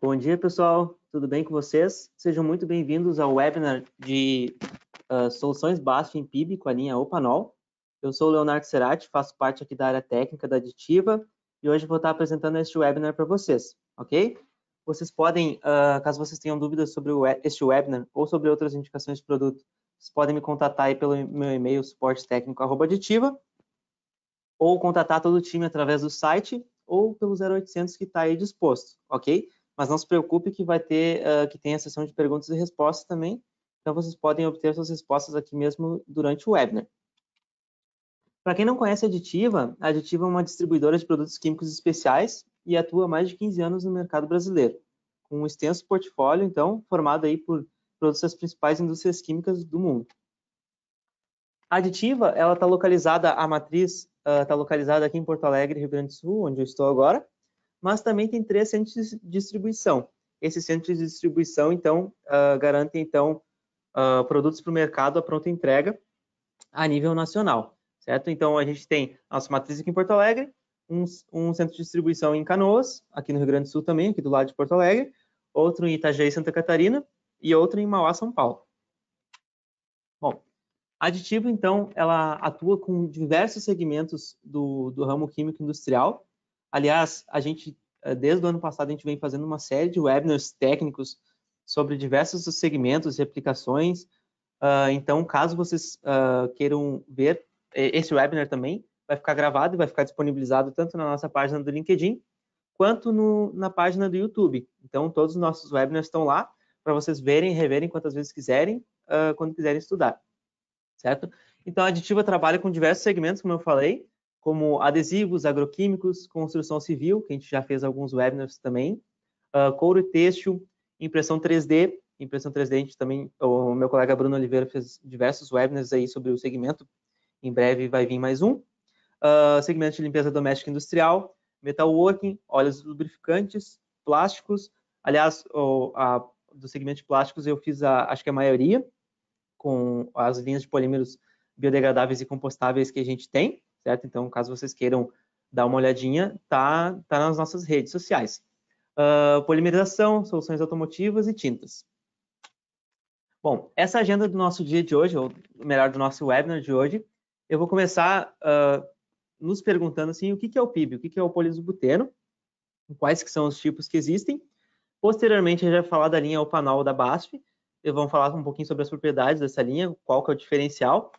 Bom dia, pessoal. Tudo bem com vocês? Sejam muito bem-vindos ao webinar de Soluções BASF em PIB com a linha Opanol. Eu sou o Leonardo Cerati, faço parte aqui da área técnica da Aditiva e hoje vou estar apresentando este webinar para vocês, ok? Vocês podem, caso vocês tenham dúvidas sobre este webinar ou sobre outras indicações de produto, vocês podem me contatar aí pelo meu e-mail suportetecnico@aditiva ou contatar todo o time através do site ou pelo 0800 que está aí disposto, ok? Mas não se preocupe que vai ter, que tem a sessão de perguntas e respostas também, então vocês podem obter suas respostas aqui mesmo durante o webinar. Para quem não conhece a Aditiva é uma distribuidora de produtos químicos especiais e atua há mais de 15 anos no mercado brasileiro, com um extenso portfólio, então, formado aí por produtos das principais indústrias químicas do mundo. A Aditiva, ela está localizada, a matriz está localizada aqui em Porto Alegre, Rio Grande do Sul, onde eu estou agora, mas também tem 3 centros de distribuição. Esses centros de distribuição, então, garantem, então, produtos para o mercado à pronta entrega a nível nacional, certo? Então, a gente tem a nossa matriz aqui em Porto Alegre, um centro de distribuição em Canoas, aqui no Rio Grande do Sul também, aqui do lado de Porto Alegre, outro em Itajaí, Santa Catarina, e outro em Mauá, São Paulo. Bom, a Aditiva, então, ela atua com diversos segmentos do ramo químico industrial. Aliás, a gente, desde o ano passado, a gente vem fazendo uma série de webinars técnicos sobre diversos segmentos e aplicações. Então, caso vocês queiram ver esse webinar também, vai ficar gravado e vai ficar disponibilizado tanto na nossa página do LinkedIn, quanto na página do YouTube. Então, todos os nossos webinars estão lá para vocês verem e reverem quantas vezes quiserem, quando quiserem estudar. Certo? Então, a Aditiva trabalha com diversos segmentos, como eu falei, como adesivos, agroquímicos, construção civil, que a gente já fez alguns webinars também, couro e têxtil, impressão 3D. Impressão 3D, a gente também, o meu colega Bruno Oliveira fez diversos webinars aí sobre o segmento. Em breve vai vir mais um. Segmento de limpeza doméstica e industrial, metalworking, óleos lubrificantes, plásticos. Aliás, do segmento de plásticos eu fiz, acho que a maioria, com as linhas de polímeros biodegradáveis e compostáveis que a gente tem, certo? Então, caso vocês queiram dar uma olhadinha, tá nas nossas redes sociais. Polimerização, soluções automotivas e tintas. Bom, essa agenda do nosso dia de hoje, ou melhor, do nosso webinar de hoje, eu vou começar nos perguntando assim, o que é o PIB, o que é o poliisobuteno, quais que são os tipos que existem. Posteriormente, a gente vai falar da linha Opanol da BASF, vamos falar um pouquinho sobre as propriedades dessa linha, qual que é o diferencial.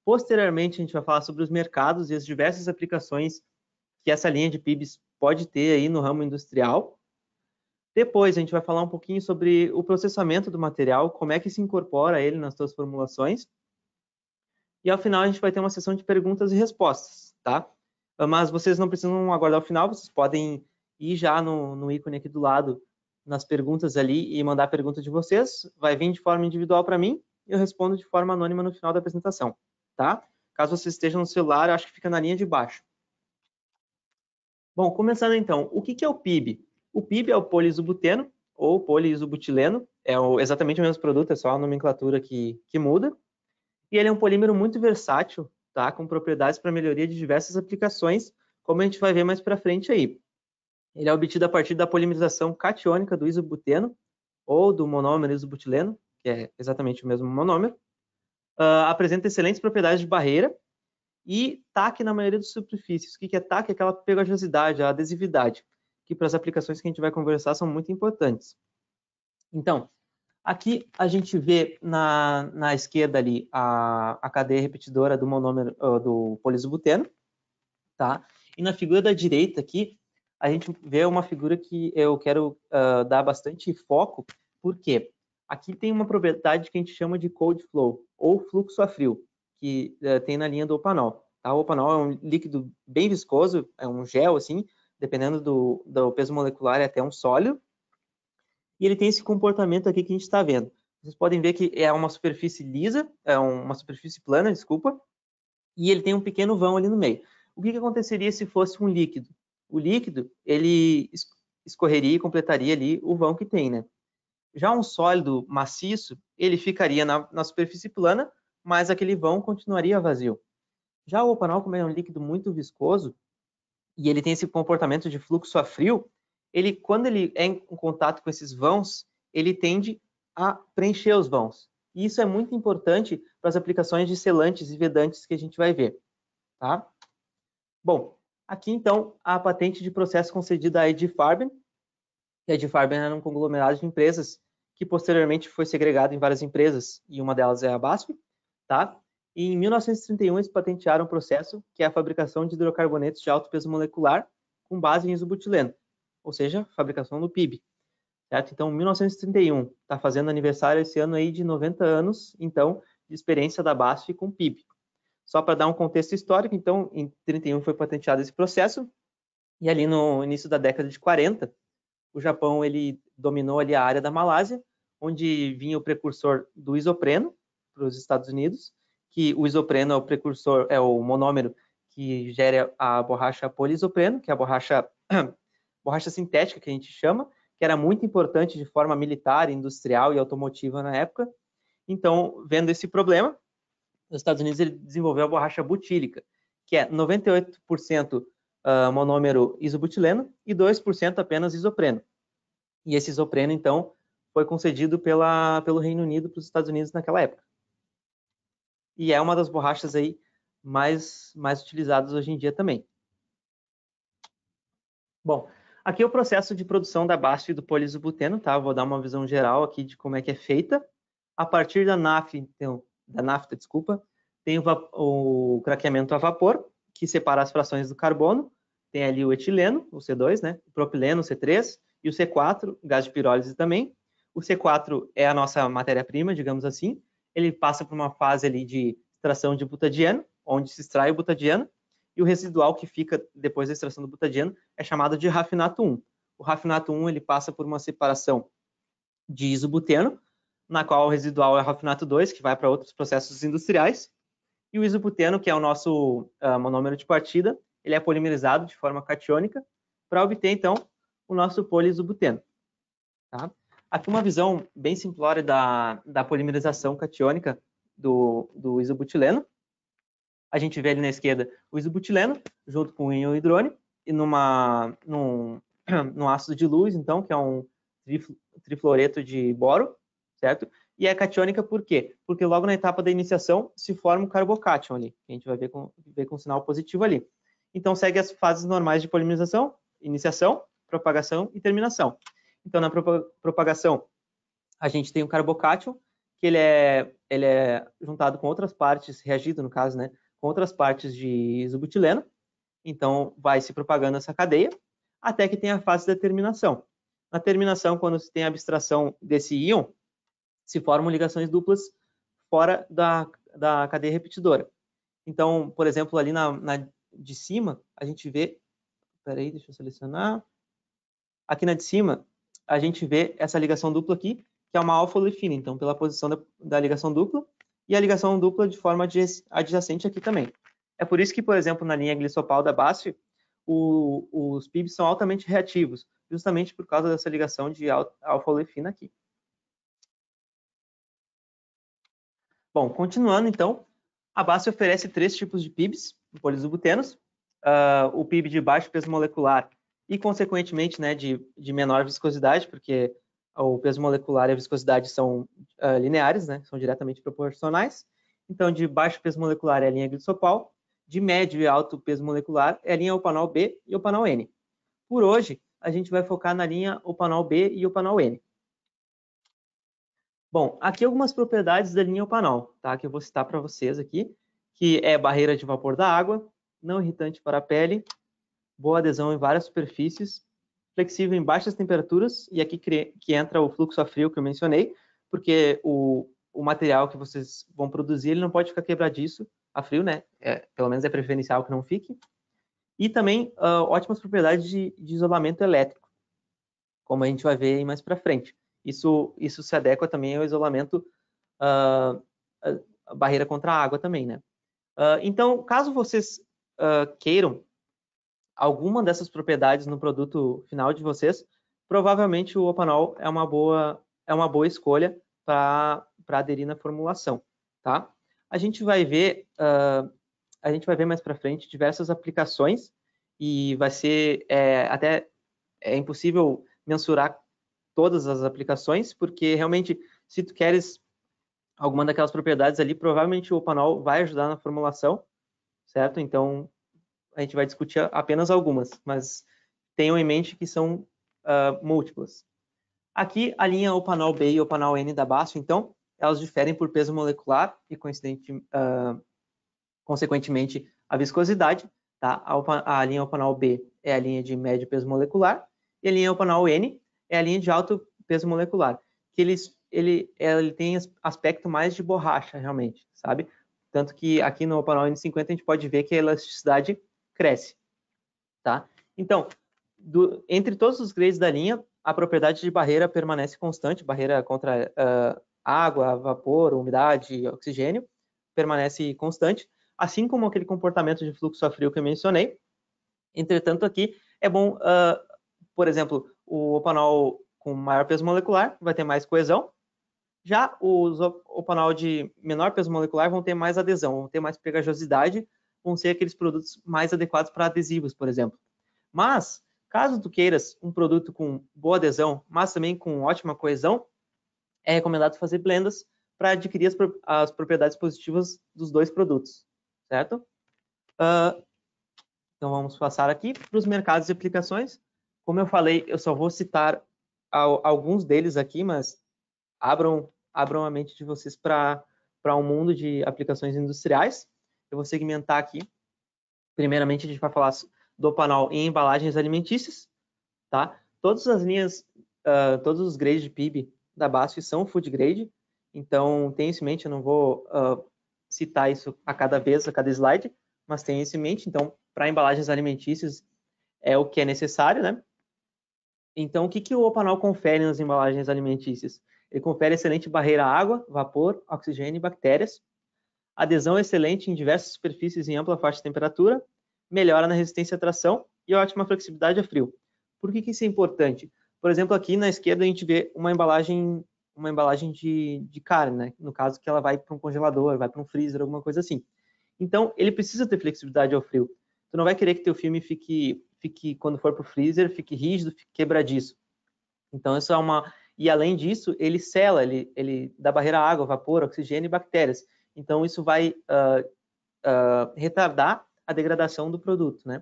Posteriormente, a gente vai falar sobre os mercados e as diversas aplicações que essa linha de PIBs pode ter aí no ramo industrial. Depois, a gente vai falar um pouquinho sobre o processamento do material, como é que se incorpora ele nas suas formulações. E ao final, a gente vai ter uma sessão de perguntas e respostas, tá? Mas vocês não precisam aguardar o final, vocês podem ir já no ícone aqui do lado, nas perguntas ali e mandar a pergunta de vocês. Vai vir de forma individual para mim e eu respondo de forma anônima no final da apresentação, tá? Caso vocês estejam no celular, eu acho que fica na linha de baixo. Bom, começando então, o que é o PIB? O PIB é o poliisobuteno ou poliisobutileno, é exatamente o mesmo produto, é só a nomenclatura que muda. E ele é um polímero muito versátil, tá? Com propriedades para melhoria de diversas aplicações, como a gente vai ver mais para frente aí. Ele é obtido a partir da polimerização catiônica do isobuteno ou do monômero isobutileno, que é exatamente o mesmo monômero. Apresenta excelentes propriedades de barreira e TAC na maioria das superfícies. O que é TAC? É aquela pegajosidade, a adesividade, que para as aplicações que a gente vai conversar são muito importantes. Então, aqui a gente vê na esquerda ali a cadeia repetidora do monômero do poliisobuteno, tá? E na figura da direita aqui, a gente vê uma figura que eu quero dar bastante foco, porque aqui tem uma propriedade que a gente chama de cold flow, ou fluxo a frio, que tem na linha do Opanol. Tá? O Opanol é um líquido bem viscoso, é um gel, assim, dependendo do peso molecular, é até um sólido, e ele tem esse comportamento aqui que a gente está vendo. Vocês podem ver que é uma superfície lisa, é uma superfície plana, desculpa, e ele tem um pequeno vão ali no meio. O que aconteceria se fosse um líquido? O líquido, ele escorreria e completaria ali o vão que tem, né? Já um sólido maciço, ele ficaria na superfície plana, mas aquele vão continuaria vazio. Já o Opanol, como é um líquido muito viscoso, e ele tem esse comportamento de fluxo a frio, quando ele é em contato com esses vãos, ele tende a preencher os vãos. E isso é muito importante para as aplicações de selantes e vedantes que a gente vai ver. Tá? Bom, aqui então a patente de processo concedida à Ed Farben. A Ed Farben era um conglomerado de empresas que posteriormente foi segregado em várias empresas, e uma delas é a BASF. Tá? E em 1931 eles patentearam um processo que é a fabricação de hidrocarbonetos de alto peso molecular com base em isobutileno, ou seja, fabricação do PIB. Certo? Então, 1931 está fazendo aniversário esse ano aí de 90 anos, então, de experiência da BASF com PIB. Só para dar um contexto histórico, então, em 31 foi patenteado esse processo, e ali no início da década de 40, o Japão ele dominou ali a área da Malásia, onde vinha o precursor do isopreno para os Estados Unidos, que o isopreno é o precursor, é o monômero que gera a borracha poliisopreno, que é a borracha sintética que a gente chama, que era muito importante de forma militar, industrial e automotiva na época. Então, vendo esse problema, os Estados Unidos ele desenvolveu a borracha butílica, que é 98% monômero isobutileno e 2% apenas isopreno. E esse isopreno, então, foi concedido pelo Reino Unido para os Estados Unidos naquela época. E é uma das borrachas aí mais utilizadas hoje em dia também. Bom, aqui é o processo de produção da BASF e do poliisobuteno, tá? Vou dar uma visão geral aqui de como é que é feita. A partir da nafta, tem o craqueamento a vapor, que separa as frações do carbono. Tem ali o etileno, o C2, né? O propileno, o C3, e o C4, gás de pirólise também. O C4 é a nossa matéria-prima, digamos assim. Ele passa por uma fase ali de extração de butadieno, onde se extrai o butadieno, e o residual que fica depois da extração do butadieno é chamado de rafinato 1. O rafinato 1 ele passa por uma separação de isobuteno, na qual o residual é o rafinato 2, que vai para outros processos industriais, e o isobuteno, que é o nosso monômero de partida, ele é polimerizado de forma catiônica para obter, então, o nosso poliisobuteno. Tá? Aqui uma visão bem simplória da polimerização catiônica do isobutileno. A gente vê ali na esquerda o isobutileno, junto com o íon hidrônio, e num ácido de luz, então, que é um trifluoreto de boro, certo? E é catiônica por quê? Porque logo na etapa da iniciação se forma um carbocátion ali, que a gente vai ver com sinal positivo ali. Então, segue as fases normais de polimerização, iniciação, propagação e terminação. Então, na propagação, a gente tem o carbocátion, que ele é juntado com outras partes, reagido no caso, né, com outras partes de isobutileno. Então, vai se propagando essa cadeia, até que tem a fase da terminação. Na terminação, quando se tem a abstração desse íon, se formam ligações duplas fora da cadeia repetidora. Então, por exemplo, ali na de cima, a gente vê... Espera aí, deixa eu selecionar. Aqui na de cima, a gente vê essa ligação dupla aqui, que é uma alfa-olefina, então, pela posição da ligação dupla, e a ligação dupla de forma adjacente aqui também. É por isso que, por exemplo, na linha glisopal da BASF, os PIBs são altamente reativos, justamente por causa dessa ligação de alfa-olefina aqui. Bom, continuando então, a BASF oferece 3 tipos de PIBs, poliisobutenos, o PIB de baixo peso molecular e, consequentemente, né, de menor viscosidade, porque o peso molecular e a viscosidade são lineares, né, são diretamente proporcionais. Então, de baixo peso molecular é a linha glisopal, de médio e alto peso molecular é a linha Opanol B e Opanol N. Por hoje, a gente vai focar na linha Opanol B e Opanol N. Bom, aqui algumas propriedades da linha Opanol, tá? Que eu vou citar para vocês aqui, que é barreira de vapor da água, não irritante para a pele, boa adesão em várias superfícies, flexível em baixas temperaturas, e aqui que entra o fluxo a frio que eu mencionei, porque o material que vocês vão produzir, ele não pode ficar quebradiço a frio, né? Pelo menos é preferencial que não fique. E também ótimas propriedades de isolamento elétrico, como a gente vai ver aí mais para frente. Isso se adequa também ao isolamento, a barreira contra a água também, né? Então, caso vocês queiram alguma dessas propriedades no produto final de vocês, provavelmente o Opanol é uma boa escolha para aderir na formulação, tá? A gente vai ver mais para frente diversas aplicações e vai ser até é impossível mensurar todas as aplicações, porque realmente, se tu queres alguma daquelas propriedades ali, provavelmente o Opanol vai ajudar na formulação, certo? Então, a gente vai discutir apenas algumas, mas tenham em mente que são múltiplas. Aqui, a linha Opanol B e Opanol N da BASF, então, elas diferem por peso molecular e, consequentemente, a viscosidade. Tá? A linha Opanol B é a linha de médio peso molecular e a linha Opanol N é a linha de alto peso molecular, que ele tem aspecto mais de borracha, realmente, sabe? Tanto que aqui no Opanol N50 a gente pode ver que a elasticidade cresce. Tá? Então, entre todos os grades da linha, a propriedade de barreira permanece constante, barreira contra água, vapor, umidade, oxigênio, permanece constante, assim como aquele comportamento de fluxo a frio que eu mencionei. Entretanto, aqui é bom, por exemplo, o Opanol com maior peso molecular vai ter mais coesão, já os Opanol de menor peso molecular vão ter mais adesão, vão ter mais pegajosidade, vão ser aqueles produtos mais adequados para adesivos, por exemplo. Mas, caso tu queiras um produto com boa adesão, mas também com ótima coesão, é recomendado fazer blendas para adquirir as propriedades positivas dos dois produtos, certo? Então, vamos passar aqui para os mercados e aplicações. Como eu falei, eu só vou citar alguns deles aqui, mas abram a mente de vocês para um mundo de aplicações industriais. Eu vou segmentar aqui. Primeiramente, a gente vai falar do Opanol em embalagens alimentícias. Tá? Todas as linhas, todos os grades de PIB da BASF são food grade, então tenha isso em mente, eu não vou citar isso a cada slide, mas tenha isso em mente. Então, para embalagens alimentícias é o que é necessário, né? Então, o que o Opanol confere nas embalagens alimentícias? Ele confere excelente barreira a água, vapor, oxigênio e bactérias, adesão excelente em diversas superfícies em ampla faixa de temperatura, melhora na resistência à tração e ótima flexibilidade a frio. Por que isso é importante? Por exemplo, aqui na esquerda a gente vê uma embalagem de carne, né? No caso que ela vai para um congelador, vai para um freezer, alguma coisa assim. Então, ele precisa ter flexibilidade ao frio. Tu não vai querer que teu filme fique quando for para o freezer, fique rígido, fique quebradiço. Então, isso é uma... E além disso, ele sela, ele dá barreira a água, vapor, oxigênio e bactérias. Então, isso vai retardar a degradação do produto, né?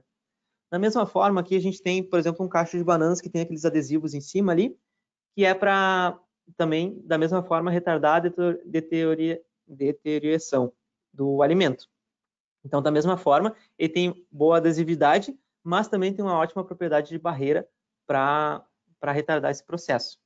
Da mesma forma, aqui a gente tem, por exemplo, um cacho de bananas que tem aqueles adesivos em cima ali, que é para também, da mesma forma, retardar a deterioração do alimento. Então, da mesma forma, ele tem boa adesividade, mas também tem uma ótima propriedade de barreira para retardar esse processo.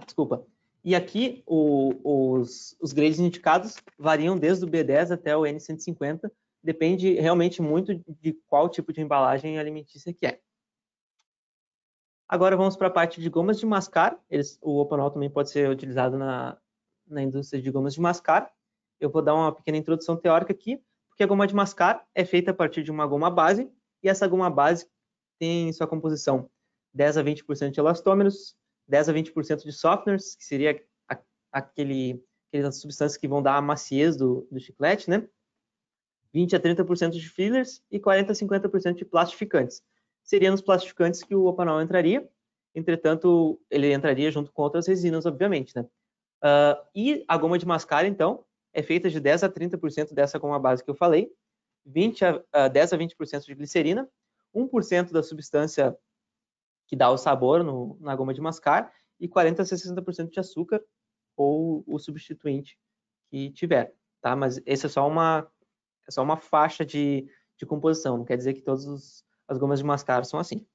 Desculpa. E aqui os grades indicados variam desde o B10 até o N150, depende realmente muito de qual tipo de embalagem alimentícia que é. Agora vamos para a parte de gomas de mascar. O Opanol também pode ser utilizado na indústria de gomas de mascar. Eu vou dar uma pequena introdução teórica aqui, porque a goma de mascar é feita a partir de uma goma base, e essa goma base tem em sua composição 10 a 20% de elastômeros, 10 a 20% de softeners, que seria aquelas substâncias que vão dar a maciez do chiclete, né? 20 a 30% de fillers e 40 a 50% de plastificantes. Seriam os plastificantes que o Opanol entraria, entretanto, ele entraria junto com outras resinas, obviamente, né? E a goma de mascar, então, é feita de 10 a 30% dessa goma base que eu falei, 10 a 20% de glicerina, 1% da substância que dá o sabor na goma de mascar e 40 a 60% de açúcar ou o substituinte que tiver, tá? Mas essa é só uma faixa de composição, não quer dizer que todas as gomas de mascar são assim.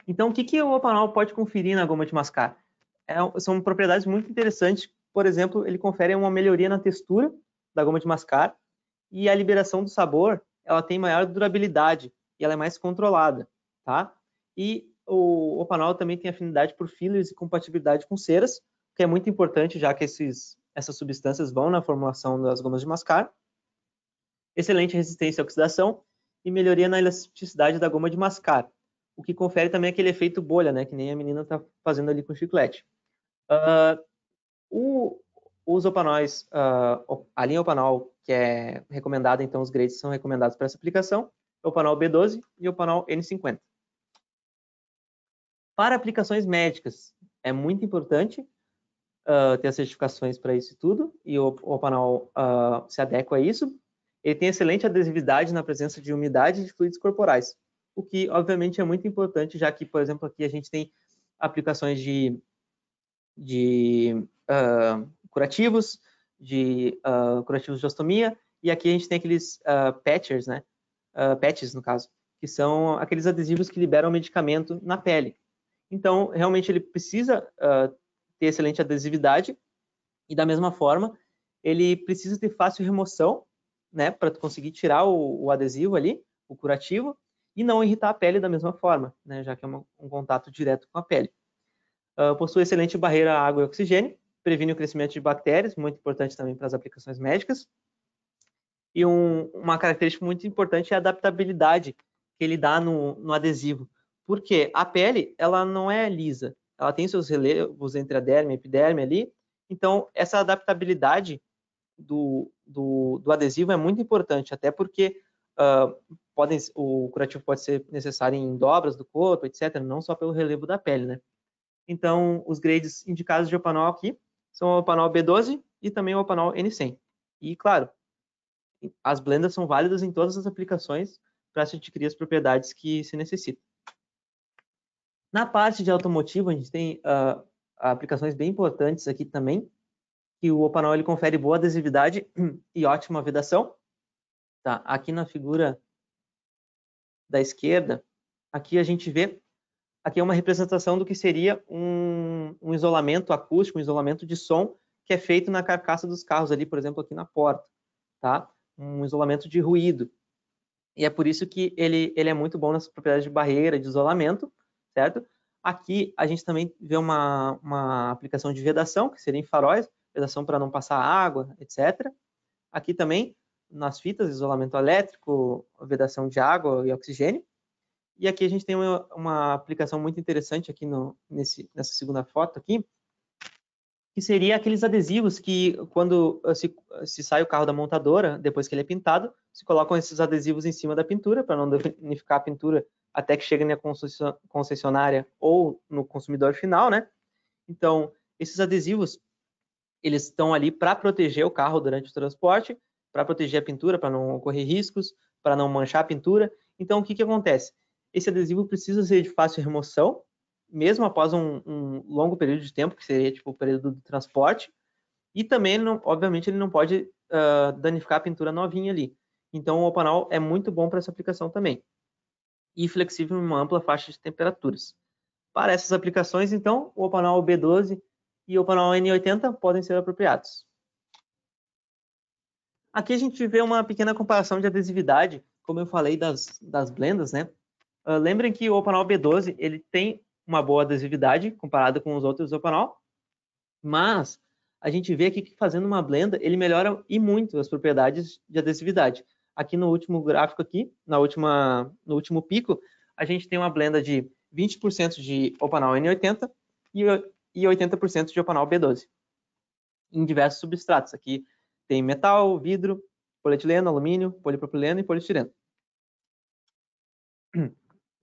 Então, o que o Opanol pode conferir na goma de mascar? São propriedades muito interessantes. Por exemplo, ele confere uma melhoria na textura da goma de mascar e a liberação do sabor, ela tem maior durabilidade e ela é mais controlada, tá? E o Opanol também tem afinidade por fillers e compatibilidade com ceras, que é muito importante, já que essas substâncias vão na formulação das gomas de mascar. Excelente resistência à oxidação e melhoria na elasticidade da goma de mascar, o que confere também aquele efeito bolha, né, que nem a menina está fazendo ali com o chiclete. Os Opanóis, a linha Opanol, que é recomendada, então os grades são recomendados para essa aplicação, Opanol B12 e Opanol N50. Para aplicações médicas, é muito importante ter as certificações para isso tudo, e o Opanol se adequa a isso. Ele tem excelente adesividade na presença de umidade e de fluidos corporais, o que, obviamente, é muito importante, já que, por exemplo, aqui a gente tem aplicações de curativos, curativos de ostomia, e aqui a gente tem aqueles patches, né? Patches, no caso, que são aqueles adesivos que liberam medicamento na pele. Então, realmente, ele precisa ter excelente adesividade e, da mesma forma, ele precisa ter fácil remoção, né, para conseguir tirar o adesivo ali, o curativo, e não irritar a pele da mesma forma, né, já que é um contato direto com a pele. Possui excelente barreira à água e oxigênio, previne o crescimento de bactérias, muito importante também para as aplicações médicas. E uma característica muito importante é a adaptabilidade que ele dá no adesivo. Porque a pele, ela não é lisa, ela tem seus relevos entre a derme e a epiderme ali, então essa adaptabilidade do adesivo é muito importante, até porque o curativo pode ser necessário em dobras do corpo, etc., não só pelo relevo da pele, né? Então, os grades indicados de Opanol aqui são o Opanol B12 e também o Opanol N100. E, claro, as blendas são válidas em todas as aplicações para se adquirir as propriedades que se necessita. Na parte de automotivo, a gente tem aplicações bem importantes aqui também, que o Opanol ele confere boa adesividade e ótima vedação. Tá? Aqui na figura da esquerda, aqui a gente vê, aqui é uma representação do que seria um isolamento acústico, um isolamento de som que é feito na carcaça dos carros ali, por exemplo, aqui na porta, tá? Um isolamento de ruído. E é por isso que ele é muito bom nessas propriedades de barreira, de isolamento, certo? Aqui a gente também vê uma aplicação de vedação, que seria em faróis, vedação para não passar água, etc. Aqui também, nas fitas, isolamento elétrico, vedação de água e oxigênio. E aqui a gente tem uma aplicação muito interessante aqui nessa segunda foto aqui, que seria aqueles adesivos que, quando se sai o carro da montadora, depois que ele é pintado, se colocam esses adesivos em cima da pintura, para não danificar a pintura até que chegue na concessionária ou no consumidor final, né? Então, esses adesivos, eles estão ali para proteger o carro durante o transporte, para proteger a pintura, para não ocorrer riscos, para não manchar a pintura. Então, o que acontece? Esse adesivo precisa ser de fácil remoção, mesmo após um longo período de tempo, que seria tipo o período do transporte, e também, obviamente, ele não pode danificar a pintura novinha ali. Então, o Opanol é muito bom para essa aplicação também. E flexível em uma ampla faixa de temperaturas. Para essas aplicações, então, o Opanol B12 e o Opanol N80 podem ser apropriados. Aqui a gente vê uma pequena comparação de adesividade, como eu falei das blendas, né? Lembrem que o Opanol B12 ele tem uma boa adesividade comparado com os outros Opanol, mas a gente vê aqui que fazendo uma blenda ele melhora e muito as propriedades de adesividade. Aqui no último gráfico aqui, no último pico, a gente tem uma blenda de 20% de Opanol N80 e 80% de Opanol B12 em diversos substratos. Aqui tem metal, vidro, polietileno, alumínio, polipropileno e poliestireno.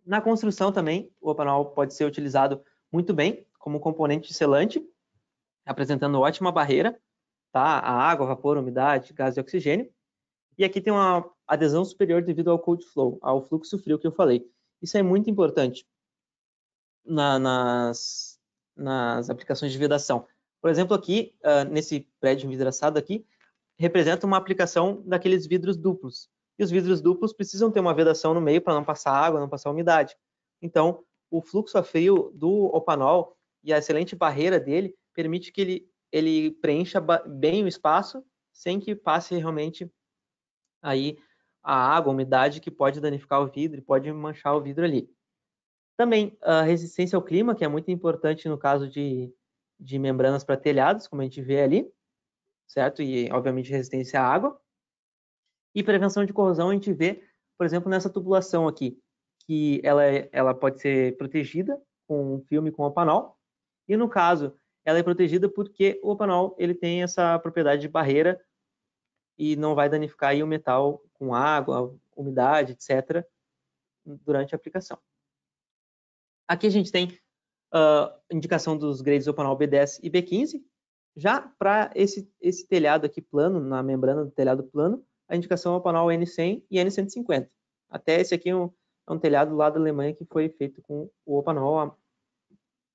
Na construção também, o Opanol pode ser utilizado muito bem como componente selante, apresentando ótima barreira, tá? A água, vapor, umidade, gás e oxigênio. E aqui tem uma adesão superior devido ao cold flow, ao fluxo frio que eu falei. Isso é muito importante nas aplicações de vedação. Por exemplo, aqui, nesse prédio envidraçado aqui, representa uma aplicação daqueles vidros duplos. E os vidros duplos precisam ter uma vedação no meio para não passar água, não passar umidade. Então, o fluxo a frio do Opanol e a excelente barreira dele permite que ele preencha bem o espaço sem que passe realmente aí a água, a umidade que pode danificar o vidro e pode manchar o vidro ali. Também a resistência ao clima, que é muito importante no caso de membranas para telhados, como a gente vê ali, certo? E, obviamente, resistência à água. E prevenção de corrosão a gente vê, por exemplo, nessa tubulação aqui, que ela pode ser protegida com filme com Opanol. E, no caso, ela é protegida porque o Opanol ele tem essa propriedade de barreira e não vai danificar aí o metal com água, umidade, etc., durante a aplicação. Aqui a gente tem indicação dos grades Opanol B10 e B15. Já para esse telhado aqui plano, na membrana do telhado plano, a indicação é Opanol N100 e N150. Até esse aqui é um telhado lá da Alemanha que foi feito com o Opanol há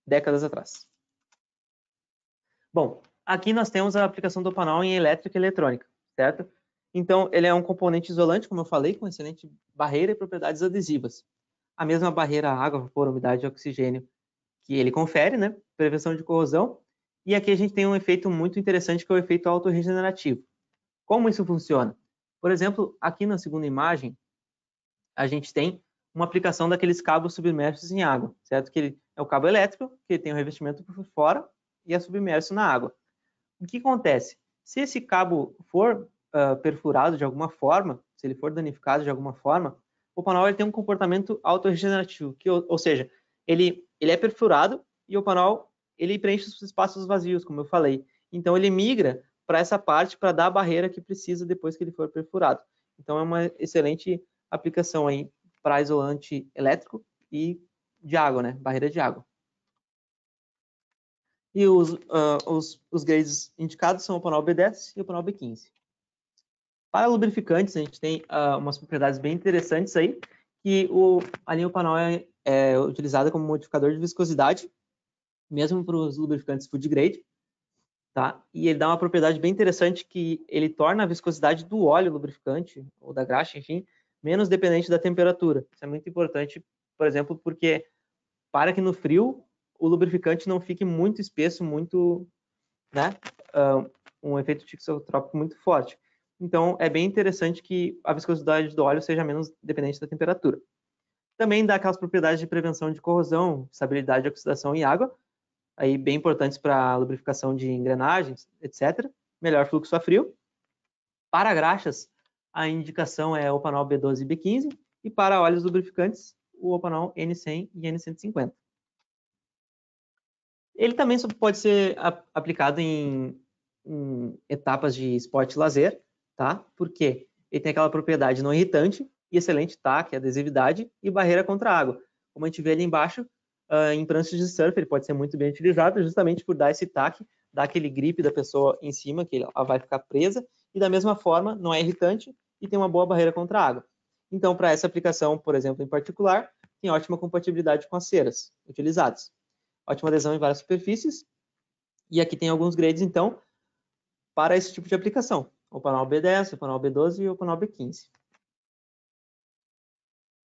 décadas atrás. Bom, aqui nós temos a aplicação do Opanol em elétrica e eletrônica, certo? Então, ele é um componente isolante, como eu falei, com excelente barreira e propriedades adesivas. A mesma barreira à água, vapor, umidade e oxigênio que ele confere, né? Prevenção de corrosão. E aqui a gente tem um efeito muito interessante, que é o efeito autorregenerativo. Como isso funciona? Por exemplo, aqui na segunda imagem, a gente tem uma aplicação daqueles cabos submersos em água, certo? Que ele é o cabo elétrico, que tem o revestimento por fora e é submerso na água. O que acontece? Se esse cabo for perfurado de alguma forma, se ele for danificado de alguma forma, o Opanol ele tem um comportamento autorregenerativo, ou seja, ele é perfurado e o Opanol ele preenche os espaços vazios, como eu falei. Então ele migra para essa parte para dar a barreira que precisa depois que ele for perfurado. Então é uma excelente aplicação aí para isolante elétrico e de água, né? Barreira de água. E os grades indicados são o Opanol B10 e o Opanol B15. Para lubrificantes, a gente tem umas propriedades bem interessantes aí, que a linha Opanol é utilizada como modificador de viscosidade, mesmo para os lubrificantes food grade, tá? E ele dá uma propriedade bem interessante, que ele torna a viscosidade do óleo lubrificante, ou da graxa, enfim, menos dependente da temperatura. Isso é muito importante, por exemplo, porque para que no frio o lubrificante não fique muito espesso, muito, né, um efeito tixotrópico muito forte. Então, é bem interessante que a viscosidade do óleo seja menos dependente da temperatura. Também dá aquelas propriedades de prevenção de corrosão, estabilidade de oxidação e água, aí bem importantes para a lubrificação de engrenagens, etc. Melhor fluxo a frio. Para graxas, a indicação é Opanol B12 e B15, e para óleos lubrificantes, o Opanol N100 e N150. Ele também pode ser aplicado em etapas de esporte e lazer, tá? Porque ele tem aquela propriedade não irritante e excelente taque, adesividade e barreira contra a água. Como a gente vê ali embaixo, em pranchas de surf ele pode ser muito bem utilizado justamente por dar esse taque, dar aquele grip da pessoa em cima, que ela vai ficar presa, e da mesma forma não é irritante e tem uma boa barreira contra a água. Então, para essa aplicação, por exemplo, em particular, tem ótima compatibilidade com as ceras utilizadas. Ótima adesão em várias superfícies. E aqui tem alguns grades, então, para esse tipo de aplicação. Opanol B10, Opanol B12 e Opanol B15.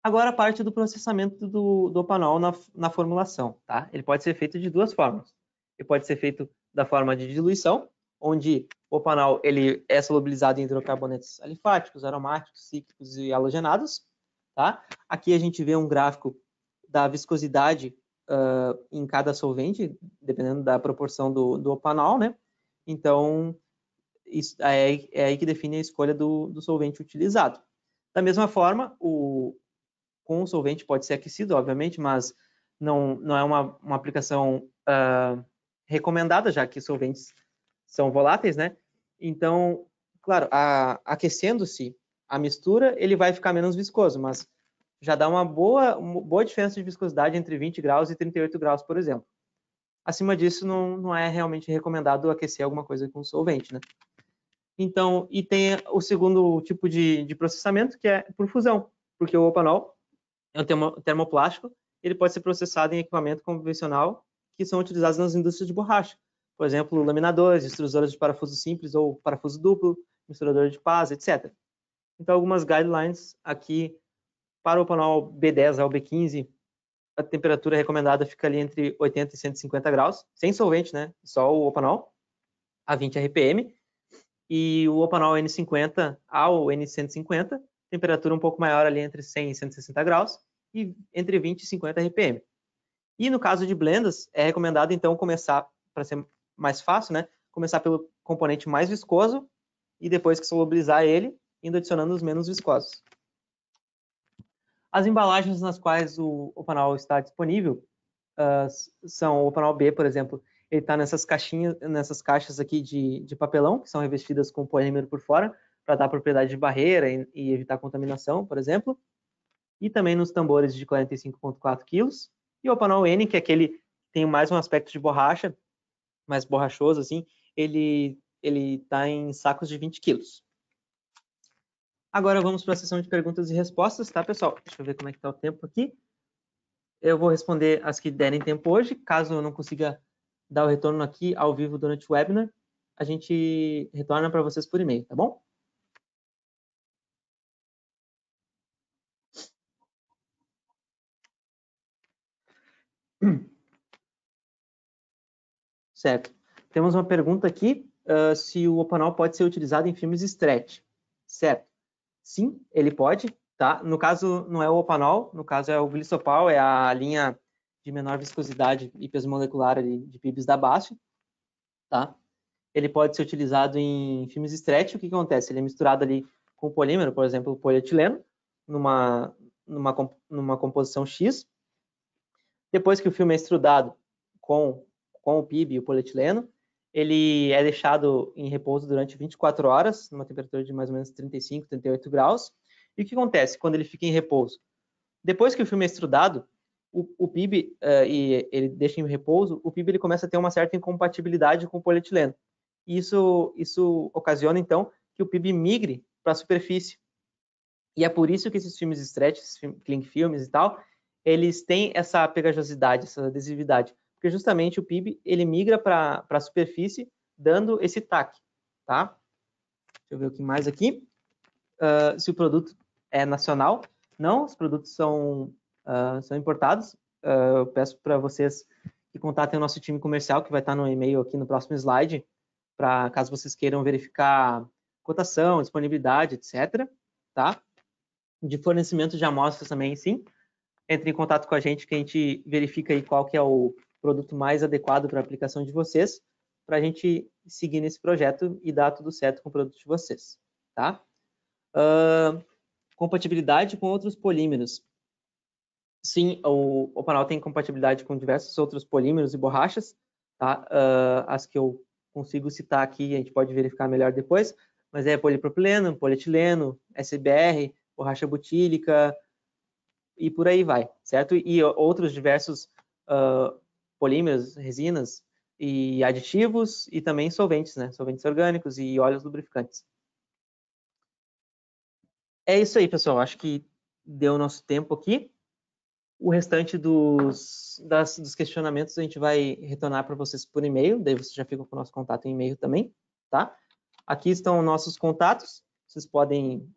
Agora a parte do processamento do Opanol na formulação, tá? Ele pode ser feito de duas formas. Ele pode ser feito da forma de diluição, onde o Opanol ele é solubilizado em hidrocarbonetos alifáticos, aromáticos, cíclicos e halogenados, tá? Aqui a gente vê um gráfico da viscosidade em cada solvente, dependendo da proporção do Opanol, né? Então, isso é aí que define a escolha do solvente utilizado. Da mesma forma, com o solvente pode ser aquecido, obviamente, mas não é uma aplicação recomendada, já que solventes são voláteis, né? Então, claro, aquecendo-se a mistura, ele vai ficar menos viscoso, mas já dá uma boa diferença de viscosidade entre 20 graus e 38 graus, por exemplo. Acima disso, não é realmente recomendado aquecer alguma coisa com solvente, né? Então, e tem o segundo tipo de processamento, que é por fusão, porque o Opanol é um termoplástico, ele pode ser processado em equipamento convencional que são utilizados nas indústrias de borracha. Por exemplo, laminadores, extrusores de parafuso simples ou parafuso duplo, misturador de pás, etc. Então, algumas guidelines aqui para o Opanol B10 ao B15, a temperatura recomendada fica ali entre 80 e 150 graus, sem solvente, né? Só o Opanol, a 20 RPM. E o Opanol N50 ao N150, temperatura um pouco maior ali entre 100 e 160 graus, e entre 20 e 50 RPM. E no caso de blendas, é recomendado então começar, para ser mais fácil, né? Começar pelo componente mais viscoso e depois que solubilizar ele, indo adicionando os menos viscosos. As embalagens nas quais o Opanol está disponível são o Opanol B, por exemplo, ele está nessas caixas aqui de papelão, que são revestidas com polímero por fora, para dar propriedade de barreira e evitar contaminação, por exemplo. E também nos tambores de 45,4 kg. E o Opanol N, que é aquele que tem mais um aspecto de borracha, mais borrachoso, assim, ele está em sacos de 20 kg. Agora vamos para a sessão de perguntas e respostas, tá, pessoal? Deixa eu ver como é que está o tempo aqui. Eu vou responder as que derem tempo hoje. Caso eu não consiga dar o retorno aqui ao vivo durante o webinar, a gente retorna para vocês por e-mail, tá bom? Certo. Temos uma pergunta aqui, se o Opanol pode ser utilizado em filmes stretch. Certo. Sim, ele pode, tá? No caso, não é o Opanol, no caso é o Glisopal, é a linha de menor viscosidade e peso molecular ali, de PIBs da BASF, tá? Ele pode ser utilizado em filmes stretch. O que acontece? Ele é misturado ali com polímero, por exemplo, polietileno, numa composição X. Depois que o filme é extrudado com o PIB e o polietileno, ele é deixado em repouso durante 24 horas, numa temperatura de mais ou menos 35, 38 graus. E o que acontece quando ele fica em repouso? Depois que o filme é extrudado, o PIB, e ele deixa em repouso, o PIB ele começa a ter uma certa incompatibilidade com o polietileno. E isso ocasiona, então, que o PIB migre para a superfície. E é por isso que esses filmes stretch, cling filmes e tal, eles têm essa pegajosidade, essa adesividade. Porque justamente o PIB, ele migra para a superfície, dando esse taque, tá? Deixa eu ver o que mais aqui. Se o produto é nacional. Não, os produtos são importados. Eu peço para vocês que contatem o nosso time comercial, que vai estar no e-mail aqui no próximo slide, para caso vocês queiram verificar cotação, disponibilidade, etc. Tá? De fornecimento de amostras também, sim. Entre em contato com a gente, que a gente verifica aí qual que é o produto mais adequado para a aplicação de vocês, para a gente seguir nesse projeto e dar tudo certo com o produto de vocês. Tá? Compatibilidade com outros polímeros. Sim, o Opanol tem compatibilidade com diversos outros polímeros e borrachas, tá? As que eu consigo citar aqui, a gente pode verificar melhor depois, mas é polipropileno, polietileno, SBR, borracha butílica e por aí vai, certo? E outros diversos polímeros, resinas e aditivos e também solventes, né? Solventes orgânicos e óleos lubrificantes. É isso aí, pessoal. Acho que deu o nosso tempo aqui. O restante dos questionamentos a gente vai retornar para vocês por e-mail, daí você já fica com o nosso contato em e-mail também, tá? Aqui estão nossos contatos, vocês podem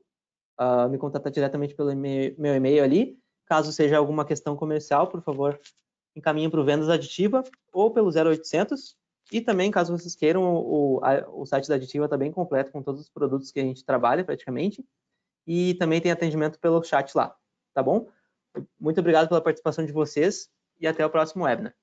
me contatar diretamente pelo meu e-mail ali. Caso seja alguma questão comercial, por favor, encaminhem para o Vendas Aditiva ou pelo 0800. E também, caso vocês queiram, o site da Aditiva está bem completo com todos os produtos que a gente trabalha praticamente. E também tem atendimento pelo chat lá, tá bom? Muito obrigado pela participação de vocês e até o próximo webinar.